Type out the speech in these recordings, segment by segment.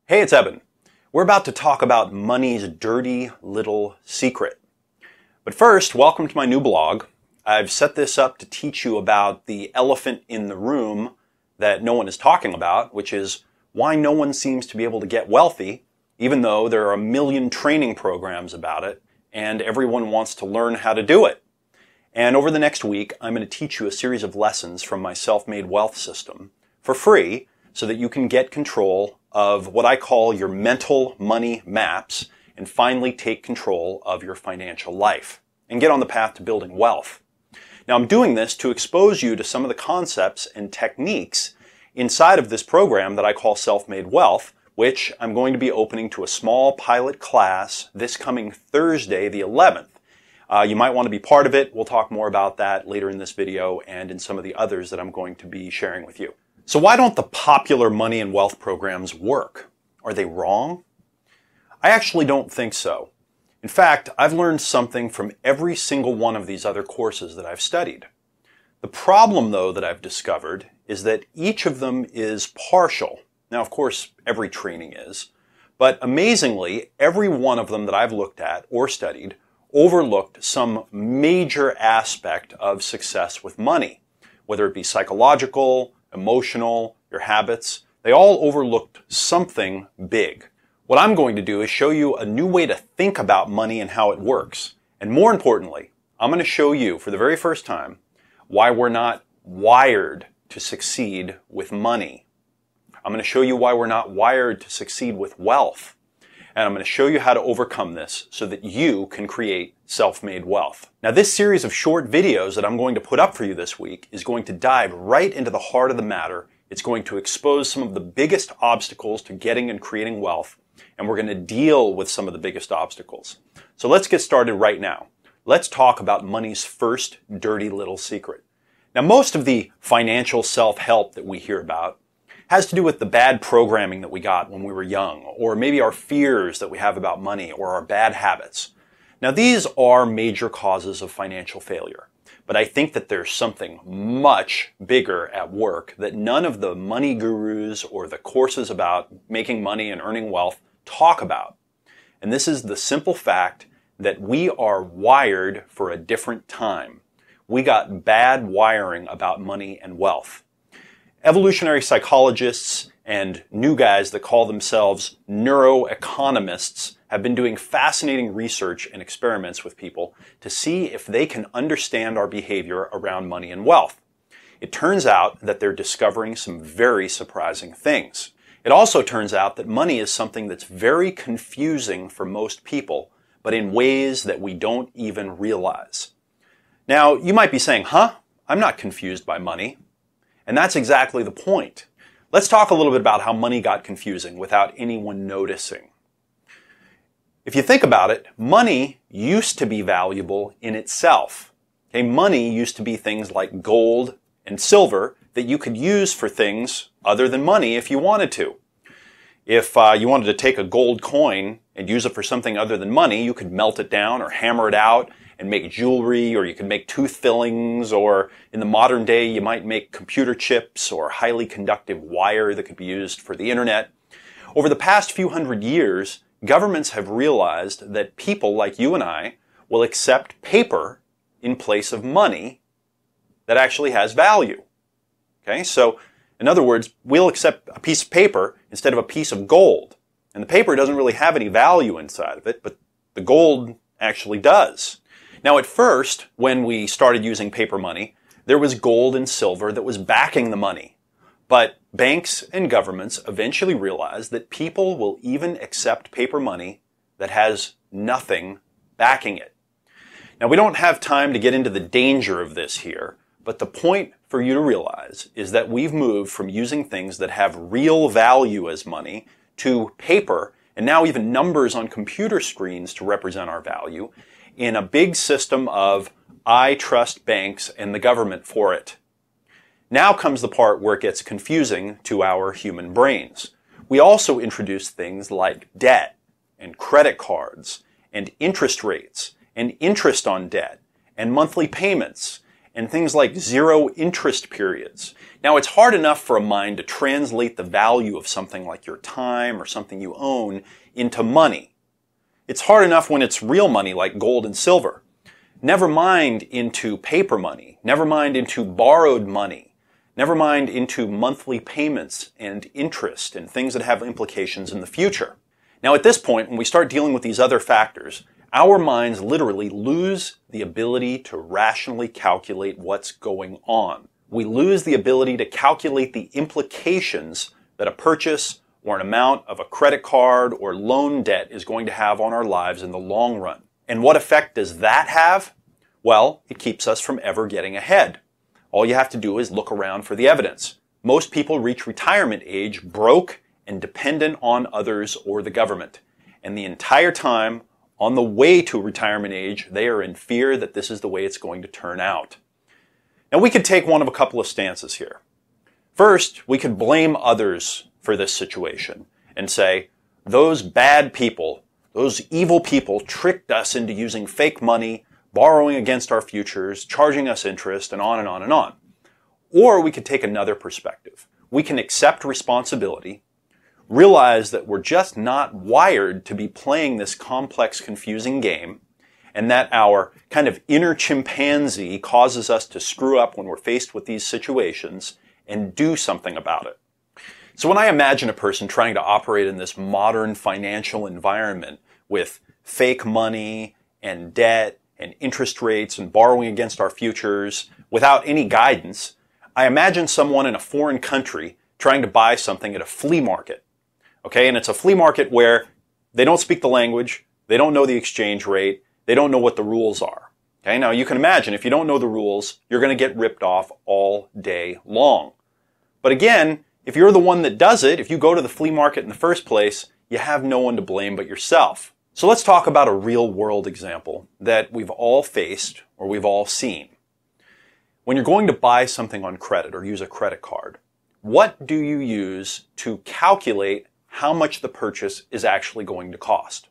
Hey, it's Eben. We're about to talk about money's dirty little secret. But first, welcome to my new blog. I've set this up to teach you about the elephant in the room that no one is talking about, which is why no one seems to be able to get wealthy, even though there are a million training programs about it, and everyone wants to learn how to do it. And over the next week, I'm going to teach you a series of lessons from my self-made wealth system for free so that you can get control of what I call your mental money maps and finally take control of your financial life and get on the path to building wealth. Now, I'm doing this to expose you to some of the concepts and techniques inside of this program that I call Self-Made Wealth, which I'm going to be opening to a small pilot class this coming Thursday, the 11th. You might want to be part of it. We'll talk more about that later in this video and in some of the others that I'm going to be sharing with you. So why don't the popular money and wealth programs work? Are they wrong? I actually don't think so. In fact, I've learned something from every single one of these other courses that I've studied. The problem, though, that I've discovered is that each of them is partial. Now, of course, every training is. But amazingly, every one of them that I've looked at or studied overlooked some major aspect of success with money, whether it be psychological, emotional, your habits. They all overlooked something big. What I'm going to do is show you a new way to think about money and how it works. And more importantly, I'm going to show you for the very first time why we're not wired to succeed with money. I'm going to show you why we're not wired to succeed with wealth. And I'm going to show you how to overcome this so that you can create self-made wealth. Now, this series of short videos that I'm going to put up for you this week is going to dive right into the heart of the matter. It's going to expose some of the biggest obstacles to getting and creating wealth, and we're going to deal with some of the biggest obstacles. So let's get started right now. Let's talk about money's first dirty little secret. Now, most of the financial self-help that we hear about has to do with the bad programming that we got when we were young, or maybe our fears that we have about money, or our bad habits. Now, these are major causes of financial failure, but I think that there's something much bigger at work that none of the money gurus or the courses about making money and earning wealth talk about. And this is the simple fact that we are wired for a different time. We got bad wiring about money and wealth. Evolutionary psychologists and new guys that call themselves neuroeconomists have been doing fascinating research and experiments with people to see if they can understand our behavior around money and wealth. It turns out that they're discovering some very surprising things. It also turns out that money is something that's very confusing for most people, but in ways that we don't even realize. Now, you might be saying, I'm not confused by money. And that's exactly the point. Let's talk a little bit about how money got confusing without anyone noticing. If you think about it, money used to be valuable in itself. Okay, money used to be things like gold and silver that you could use for things other than money if you wanted to. If you wanted to take a gold coin and use it for something other than money, you could melt it down or hammer it out and make jewelry, or you could make tooth fillings, or in the modern day you might make computer chips or highly conductive wire that could be used for the internet. Over the past few hundred years, governments have realized that people like you and I will accept paper in place of money that actually has value. Okay, so in other words, we'll accept a piece of paper instead of a piece of gold. And the paper doesn't really have any value inside of it, but the gold actually does. Now, at first, when we started using paper money, there was gold and silver that was backing the money. But banks and governments eventually realized that people will even accept paper money that has nothing backing it. Now, we don't have time to get into the danger of this here, but the point for you to realize is that we've moved from using things that have real value as money to paper, and now even numbers on computer screens to represent our value, in a big system of I trust banks and the government for it. Now comes the part where it gets confusing to our human brains. We also introduce things like debt and credit cards and interest rates and interest on debt and monthly payments and things like zero interest periods. Now, it's hard enough for a mind to translate the value of something like your time or something you own into money. It's hard enough when it's real money like gold and silver. Never mind into paper money. Never mind into borrowed money. Never mind into monthly payments and interest and things that have implications in the future. Now, at this point, when we start dealing with these other factors, our minds literally lose the ability to rationally calculate what's going on. We lose the ability to calculate the implications that a purchase or an amount of a credit card or loan debt is going to have on our lives in the long run. And what effect does that have? Well, it keeps us from ever getting ahead. All you have to do is look around for the evidence. Most people reach retirement age broke and dependent on others or the government. And the entire time, on the way to retirement age, they are in fear that this is the way it's going to turn out. Now, we could take one of a couple of stances here. First, we could blame others for this situation and say, those bad people, those evil people tricked us into using fake money, borrowing against our futures, charging us interest, and on and on and on. Or we could take another perspective. We can accept responsibility, realize that we're just not wired to be playing this complex, confusing game, and that our kind of inner chimpanzee causes us to screw up when we're faced with these situations, and do something about it. So when I imagine a person trying to operate in this modern financial environment with fake money and debt and interest rates and borrowing against our futures without any guidance, I imagine someone in a foreign country trying to buy something at a flea market. Okay, and it's a flea market where they don't speak the language, they don't know the exchange rate, they don't know what the rules are. Okay, now you can imagine if you don't know the rules, you're going to get ripped off all day long. But again, if you're the one that does it, if you go to the flea market in the first place, you have no one to blame but yourself. So let's talk about a real world example that we've all faced or we've all seen. When you're going to buy something on credit or use a credit card, what do you use to calculate how much the purchase is actually going to cost?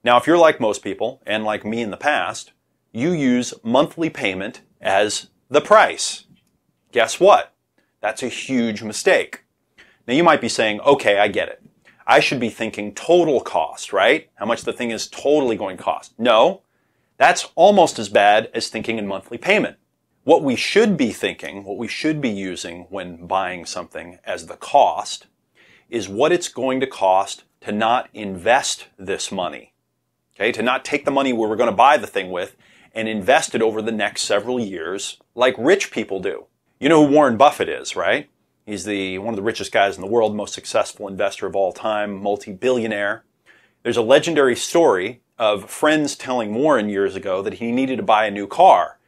Now, if you're like most people, and like me in the past, you use monthly payment as the price. Guess what? That's a huge mistake. Now, you might be saying, okay, I get it. I should be thinking total cost, right? How much the thing is totally going to cost. No, that's almost as bad as thinking in monthly payment. What we should be thinking, what we should be using when buying something as the cost, is what it's going to cost to not invest this money. Okay, to not take the money where we're going to buy the thing with and invest it over the next several years like rich people do. You know who Warren Buffett is, right? He's one of the richest guys in the world, most successful investor of all time, multi-billionaire. There's a legendary story of friends telling Warren years ago that he needed to buy a new car,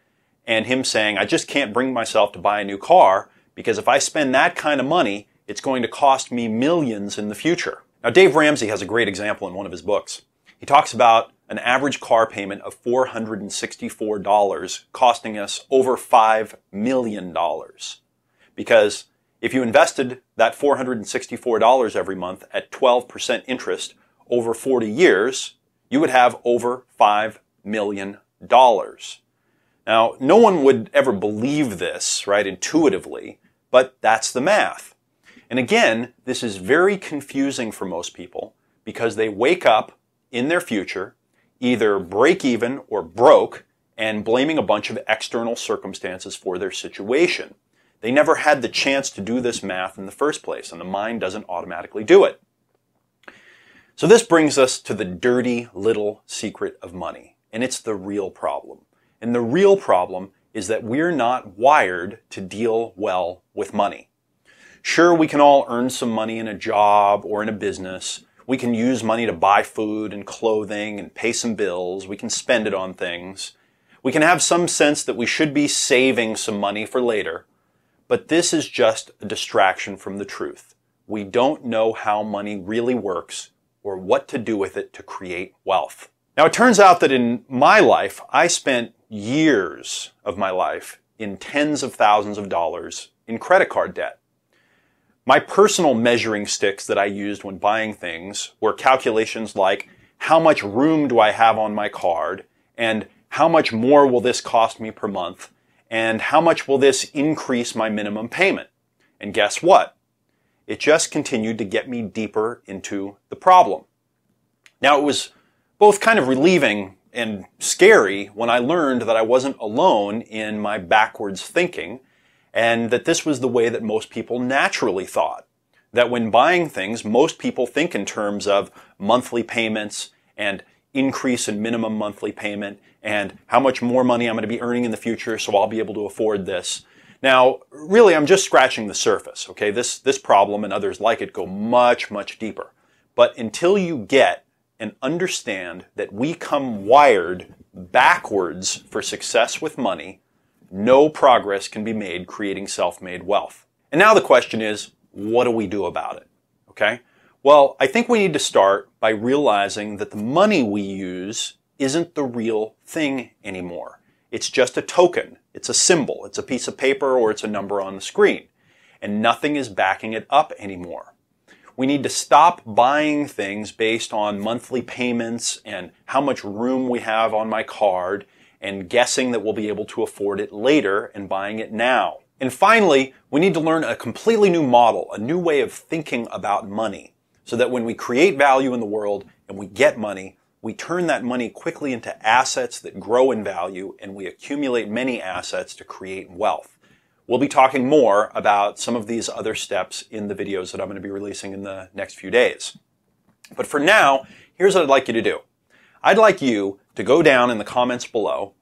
and him saying, I just can't bring myself to buy a new car because if I spend that kind of money, it's going to cost me millions in the future. Now, Dave Ramsey has a great example in one of his books. He talks about an average car payment of $464 costing us over $5 million. Because if you invested that $464 every month at 12% interest over 40 years, you would have over $5 million. Now, no one would ever believe this, right, intuitively, but that's the math. And again, this is very confusing for most people because they wake up in their future either break even or broke and blaming a bunch of external circumstances for their situation. They never had the chance to do this math in the first place, and the mind doesn't automatically do it. So this brings us to the dirty little secret of money, and it's the real problem. And the real problem is that we're not wired to deal well with money. Sure, we can all earn some money in a job or in a business. We can use money to buy food and clothing and pay some bills. We can spend it on things. We can have some sense that we should be saving some money for later. But this is just a distraction from the truth. We don't know how money really works or what to do with it to create wealth. Now, it turns out that in my life, I spent years of my life in tens of thousands of dollars in credit card debt. My personal measuring sticks that I used when buying things were calculations like how much room do I have on my card and how much more will this cost me per month And how much will this increase my minimum payment? And guess what? It just continued to get me deeper into the problem. Now, it was both kind of relieving and scary when I learned that I wasn't alone in my backwards thinking, and that this was the way that most people naturally thought. That when buying things, most people think in terms of monthly payments and increase in minimum monthly payment and how much more money I'm going to be earning in the future so I'll be able to afford this. Now, really, I'm just scratching the surface, okay? This problem and others like it go much, much deeper. But until you get and understand that we come wired backwards for success with money, no progress can be made creating self-made wealth. And now the question is, what do we do about it? Okay? Well, I think we need to start by realizing that the money we use isn't the real thing anymore. It's just a token. It's a symbol. It's a piece of paper or it's a number on the screen. And nothing is backing it up anymore. We need to stop buying things based on monthly payments and how much room we have on my card and guessing that we'll be able to afford it later and buying it now. And finally, we need to learn a completely new model, a new way of thinking about money, so that when we create value in the world and we get money, we turn that money quickly into assets that grow in value and we accumulate many assets to create wealth. We'll be talking more about some of these other steps in the videos that I'm going to be releasing in the next few days. But for now, here's what I'd like you to do. I'd like you to go down in the comments below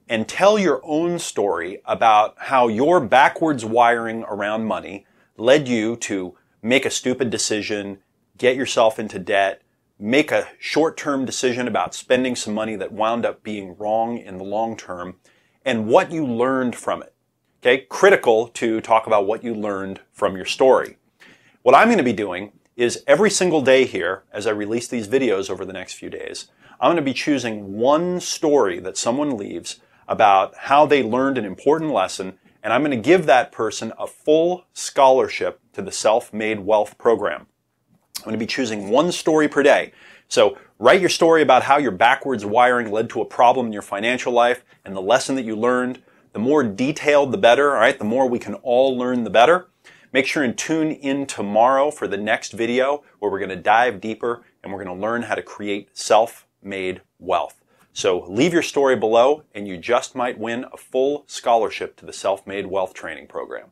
and tell your own story about how your backwards wiring around money led you to make a stupid decision, get yourself into debt, make a short-term decision about spending some money that wound up being wrong in the long term, and what you learned from it. Okay, critical to talk about what you learned from your story. What I'm going to be doing is every single day here, as I release these videos over the next few days, I'm going to be choosing one story that someone leaves about how they learned an important lesson, and I'm going to give that person a full scholarship to the Self-Made Wealth program. I'm going to be choosing one story per day. So write your story about how your backwards wiring led to a problem in your financial life and the lesson that you learned. The more detailed, the better, all right? The more we can all learn, the better. Make sure and tune in tomorrow for the next video where we're going to dive deeper and we're going to learn how to create self-made wealth. So leave your story below and you just might win a full scholarship to the Self-Made Wealth Training Program.